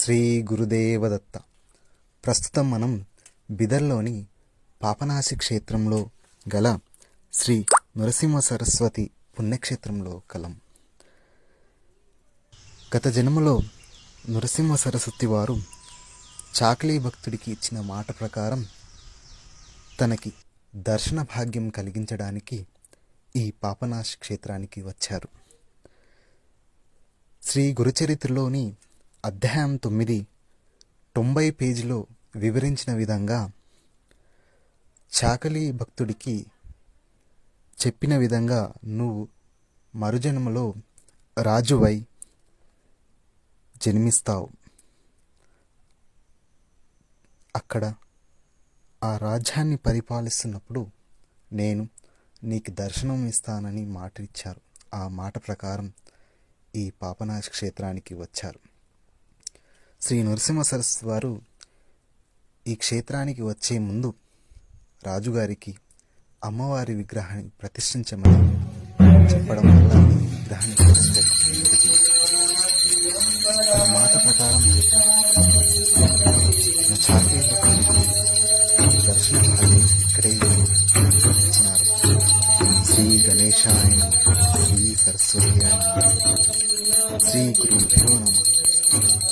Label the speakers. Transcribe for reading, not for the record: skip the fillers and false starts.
Speaker 1: శ్రీ గురుదేవదత్త. ప్రస్తుతం మనం బిదర్లోని పాపనాశి క్షేత్రంలో గల శ్రీ నరసింహ సరస్వతి పుణ్యక్షేత్రంలో కలం. గత జన్మలో నరసింహ సరస్వతి వారు చాకలి భక్తుడికి ఇచ్చిన మాట ప్రకారం తనకి దర్శన భాగ్యం కలిగించడానికి ఈ పాపనాశి క్షేత్రానికి వచ్చారు. శ్రీ గురుచరిత్రలోని అధ్యాయం 9 90 పేజీలో వివరించిన విధంగా చాకలి భక్తుడికి చెప్పిన విధంగా నువ్వు మరుజన్మలో రాజువై జన్మిస్తావు. అక్కడ ఆ రాజ్యాన్ని పరిపాలిస్తున్నప్పుడు నేను నీకు దర్శనం ఇస్తానని మాట ఇచ్చారు. ఆ మాట ప్రకారం ఈ పాపనాశి క్షేత్రానికి వచ్చారు. శ్రీ నరసింహ సరస్వతి వారు ఈ క్షేత్రానికి వచ్చే ముందు రాజుగారికి అమ్మవారి విగ్రహాన్ని ప్రతిష్ఠించమని చెప్పడం వల్ల ఈ విగ్రహాన్ని ప్రతిష్ఠించడం జరిగింది. ఈ మాట ప్రకారం నా చాకలి భక్తుడికి దర్శన భాగ్యం ఇక్కడే ఇచ్చినారు. శ్రీ గణేశాయ నమః, శ్రీ సరస్వతి శ్రీ గురుభ్యో నమః.